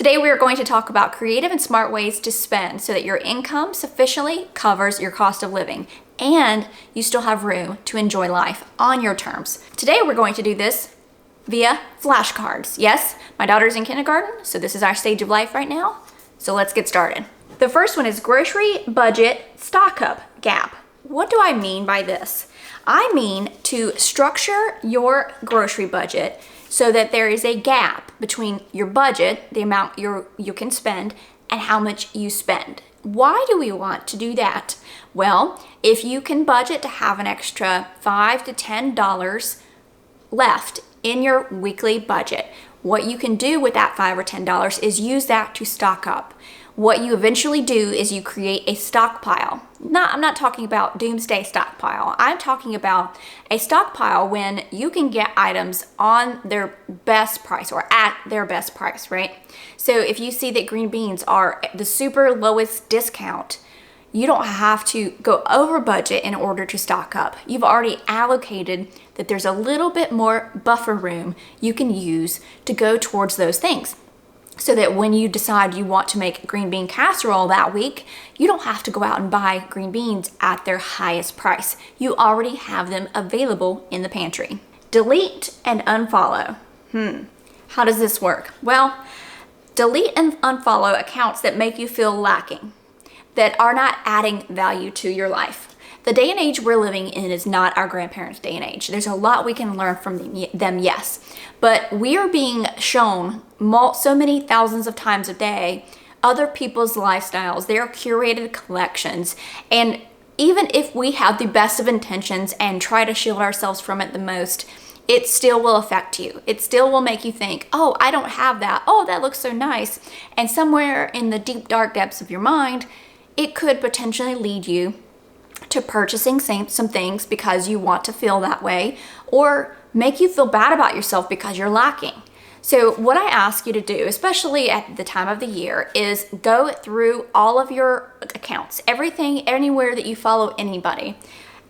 Today we are going to talk about creative and smart ways to spend so that your income sufficiently covers your cost of living and you still have room to enjoy life on your terms. Today we're going to do this via flashcards. Yes, my daughter's in kindergarten, so this is our stage of life right now. So let's get started. The first one is grocery budget stock up gap. What do I mean by this? I mean to structure your grocery budget so that there is a gap between your budget, the amount you can spend, and how much you spend. Why do we want to do that? Well, if you can budget to have an extra $5 to $10 left in your weekly budget, what you can do with that $5 or $10 is use that to stock up. What you eventually do is you create a stockpile. I'm not talking about doomsday stockpile. I'm talking about a stockpile when you can get items on their best price or at their best price, right? So if you see that green beans are the super lowest discount, you don't have to go over budget in order to stock up. You've already allocated that there's a little bit more buffer room you can use to go towards those things. So that when you decide you want to make green bean casserole that week, you don't have to go out and buy green beans at their highest price. You already have them available in the pantry. Delete and unfollow. How does this work? Well, delete and unfollow accounts that make you feel lacking, that are not adding value to your life. The day and age we're living in is not our grandparents' day and age. There's a lot we can learn from them, yes. But we are being shown so many thousands of times a day other people's lifestyles, their curated collections. And even if we have the best of intentions and try to shield ourselves from it the most, it still will affect you. It still will make you think, oh, I don't have that. Oh, that looks so nice. And somewhere in the deep, dark depths of your mind, it could potentially lead you to purchasing some things because you want to feel that way, or make you feel bad about yourself because you're lacking. So what I ask you to do, especially at the time of the year, is go through all of your accounts, everything, anywhere that you follow anybody,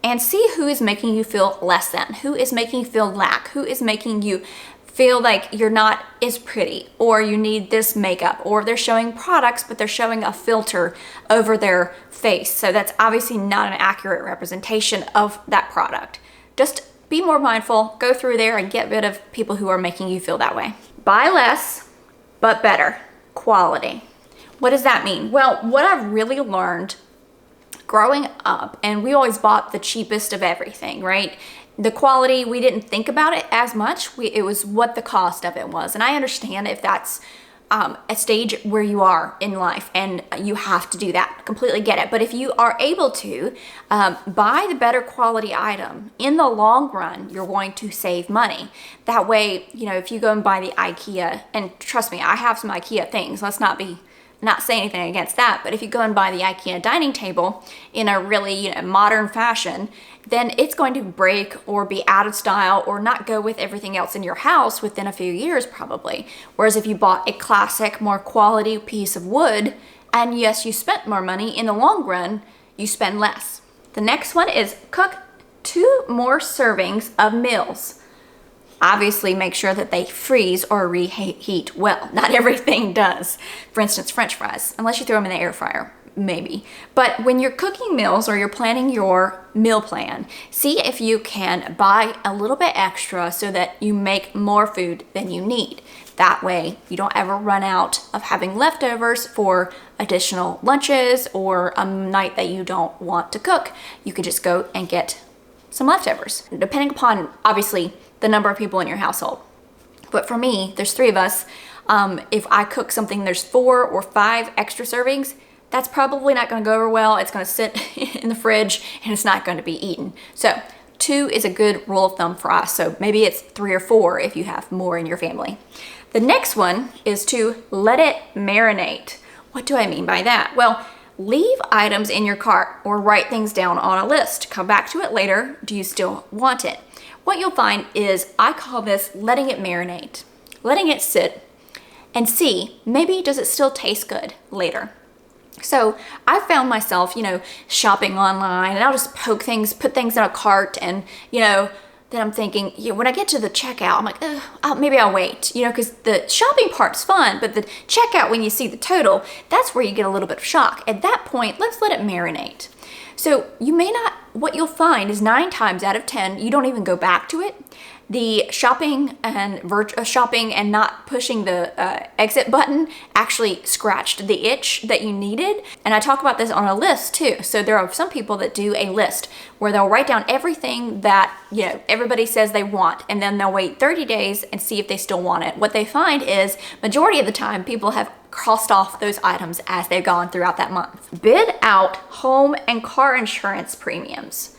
and see who is making you feel less than, who is making you feel lack, who is making you feel like you're not as pretty, or you need this makeup, or they're showing products but they're showing a filter over their face. So that's obviously not an accurate representation of that product. Just be more mindful, go through there and get rid of people who are making you feel that way. Buy less, but better. Quality. What does that mean? Well, what I've really learned growing up, and we always bought the cheapest of everything, right? The quality, we didn't think about it as much. It was what the cost of it was. And I understand if that's a stage where you are in life and you have to do that. Completely get it. But if you are able to buy the better quality item, in the long run, you're going to save money. That way, if you go and buy the IKEA, and trust me, I have some IKEA things. Let's not say anything against that, but if you go and buy the IKEA dining table in a really modern fashion, then it's going to break or be out of style or not go with everything else in your house within a few years probably. Whereas if you bought a classic, more quality piece of wood, and yes, you spent more money, in the long run, you spend less. The next one is cook 2 more servings of meals. Obviously, make sure that they freeze or reheat well. Not everything does. For instance, French fries, unless you throw them in the air fryer, maybe. But when you're cooking meals or you're planning your meal plan, see if you can buy a little bit extra so that you make more food than you need. That way, you don't ever run out of having leftovers for additional lunches or a night that you don't want to cook. You could just go and get some leftovers, depending upon, obviously, the number of people in your household. But for me, there's 3 of us. If I cook something, there's 4 or 5 extra servings, that's probably not gonna go over well. It's gonna sit in the fridge and it's not gonna be eaten. So 2 is a good rule of thumb for us. So maybe it's 3 or 4 if you have more in your family. The next one is to let it marinate. What do I mean by that? Well, leave items in your cart or write things down on a list. Come back to it later. Do you still want it? What you'll find is, I call this letting it marinate, letting it sit and see, maybe does it still taste good later? So I found myself, shopping online, and I'll just put things in a cart, and, then I'm thinking, when I get to the checkout, I'm like, maybe I'll wait, because the shopping part's fun, but the checkout, when you see the total, that's where you get a little bit of shock. At that point, let's let it marinate. So what you'll find is 9 times out of 10, you don't even go back to it. The shopping and not pushing the exit button actually scratched the itch that you needed. And I talk about this on a list too. So there are some people that do a list where they'll write down everything that everybody says they want, and then they'll wait 30 days and see if they still want it. What they find is majority of the time people have crossed off those items as they've gone throughout that month. Bid out home and car insurance premiums.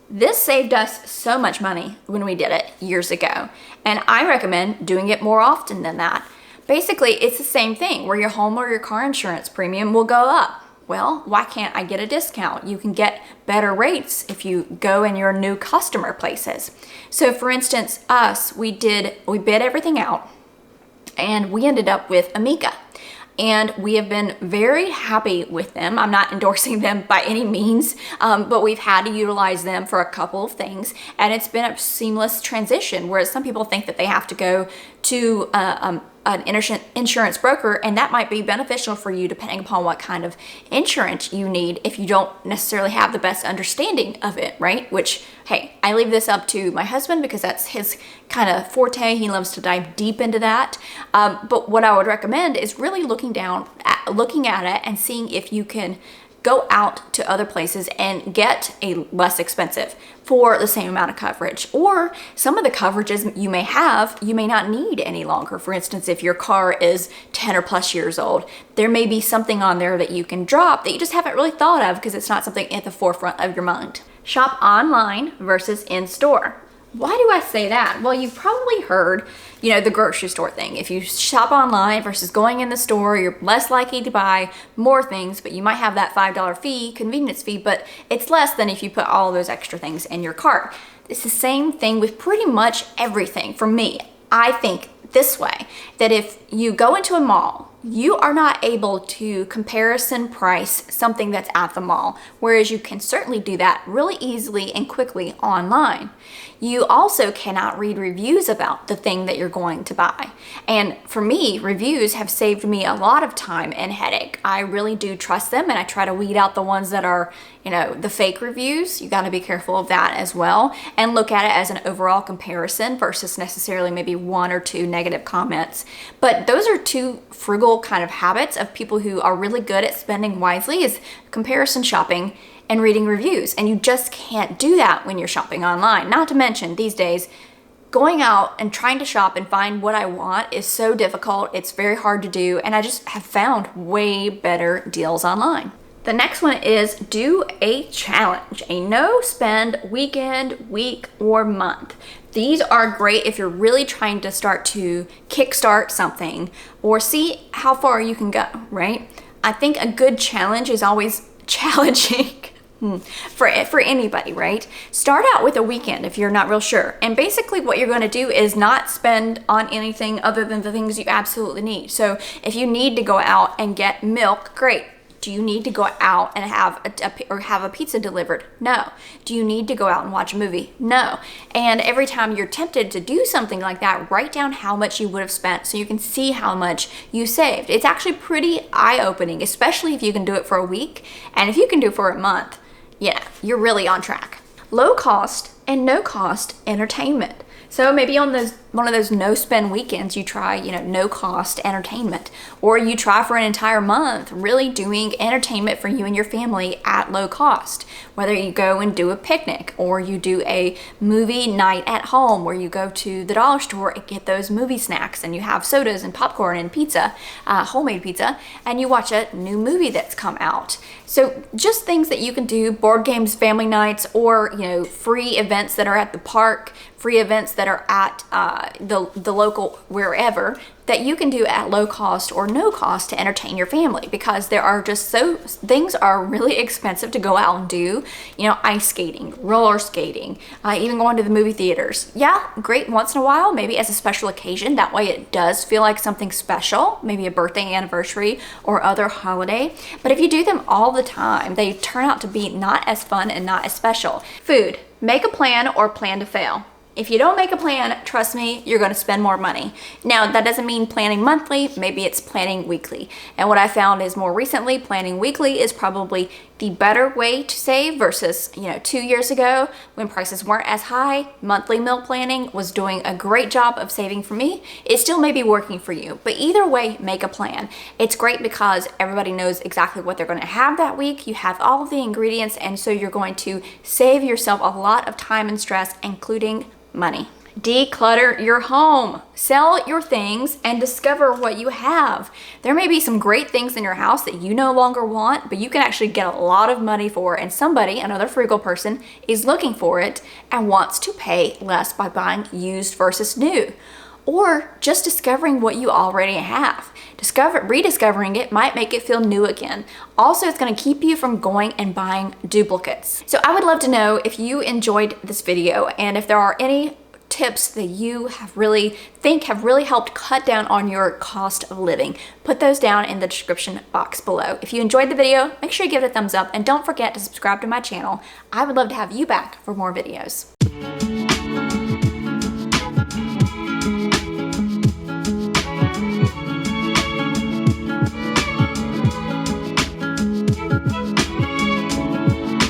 This saved us so much money when we did it years ago, and I recommend doing it more often than that. Basically, it's the same thing where your home or your car insurance premium will go up. Well, why can't I get a discount? You can get better rates if you go in your new customer places. So for instance, we bid everything out, and we ended up with Amica. And we have been very happy with them. I'm not endorsing them by any means, but we've had to utilize them for a couple of things, and it's been a seamless transition, whereas some people think that they have to go to an insurance broker, and that might be beneficial for you depending upon what kind of insurance you need if you don't necessarily have the best understanding of it, right? Which, hey, I leave this up to my husband because that's his kind of forte. He loves to dive deep into that. But what I would recommend is really looking at it and seeing if you can go out to other places and get a less expensive for the same amount of coverage. Or some of the coverages you may have, you may not need any longer. For instance, if your car is 10 or plus years old, there may be something on there that you can drop that you just haven't really thought of because it's not something at the forefront of your mind. Shop online versus in store. Why do I say that? Well, you've probably heard, the grocery store thing. If you shop online versus going in the store, you're less likely to buy more things, but you might have that $5 fee, convenience fee, but it's less than if you put all those extra things in your cart. It's the same thing with pretty much everything. For me, I think this way, that if you go into a mall, you are not able to comparison price something that's at the mall, whereas you can certainly do that really easily and quickly online. You also cannot read reviews about the thing that you're going to buy. And for me, reviews have saved me a lot of time and headache. I really do trust them, and I try to weed out the ones that are, the fake reviews. You got to be careful of that as well, and look at it as an overall comparison versus necessarily maybe 1 or 2 negative comments. But those are 2 frugal kind of habits of people who are really good at spending wisely, is comparison shopping and reading reviews. And you just can't do that when you're shopping online. Not to mention, these days, going out and trying to shop and find what I want is so difficult. It's very hard to do, and I just have found way better deals online. The next one is do a challenge, a no spend weekend, week, or month. These are great if you're really trying to start to kickstart something or see how far you can go, right? I think a good challenge is always challenging for anybody, right? Start out with a weekend if you're not real sure. And basically what you're going to do is not spend on anything other than the things you absolutely need. So if you need to go out and get milk, great. Do you need to go out and have a pizza delivered? No. Do you need to go out and watch a movie? No. And every time you're tempted to do something like that, write down how much you would have spent so you can see how much you saved. It's actually pretty eye-opening, especially if you can do it for a week. And if you can do it for a month, you're really on track. Low cost and no cost entertainment. So maybe on one of those no spend weekends, you try, no cost entertainment, or you try for an entire month really doing entertainment for you and your family at low cost. Whether you go and do a picnic, or you do a movie night at home where you go to the dollar store and get those movie snacks and you have sodas and popcorn and pizza, homemade pizza, and you watch a new movie that's come out. So just things that you can do, board games, family nights, or free events that are at the park, free events that are at the local wherever, that you can do at low cost or no cost to entertain your family, because there are just things are really expensive to go out and do. Ice skating, roller skating, even going to the movie theaters. Yeah, great once in a while, maybe as a special occasion. That way it does feel like something special, maybe a birthday, anniversary, or other holiday. But if you do them all the time, they turn out to be not as fun and not as special. Food. Make a plan or plan to fail. If you don't make a plan, trust me, you're going to spend more money. Now, that doesn't mean planning monthly, maybe it's planning weekly. And what I found is more recently, planning weekly is probably the better way to save versus, 2 years ago when prices weren't as high. Monthly meal planning was doing a great job of saving for me. It still may be working for you, but either way, make a plan. It's great because everybody knows exactly what they're going to have that week. You have all of the ingredients, and so you're going to save yourself a lot of time and stress, including money. Declutter your home. Sell your things and discover what you have. There may be some great things in your house that you no longer want, but you can actually get a lot of money for, and somebody, another frugal person, is looking for it and wants to pay less by buying used versus new. Or just discovering what you already have. Rediscovering it might make it feel new again. Also, it's going to keep you from going and buying duplicates. So I would love to know if you enjoyed this video and if there are any tips that you have really helped cut down on your cost of living. Put those down in the description box below. If you enjoyed the video, make sure you give it a thumbs up and don't forget to subscribe to my channel. I would love to have you back for more videos.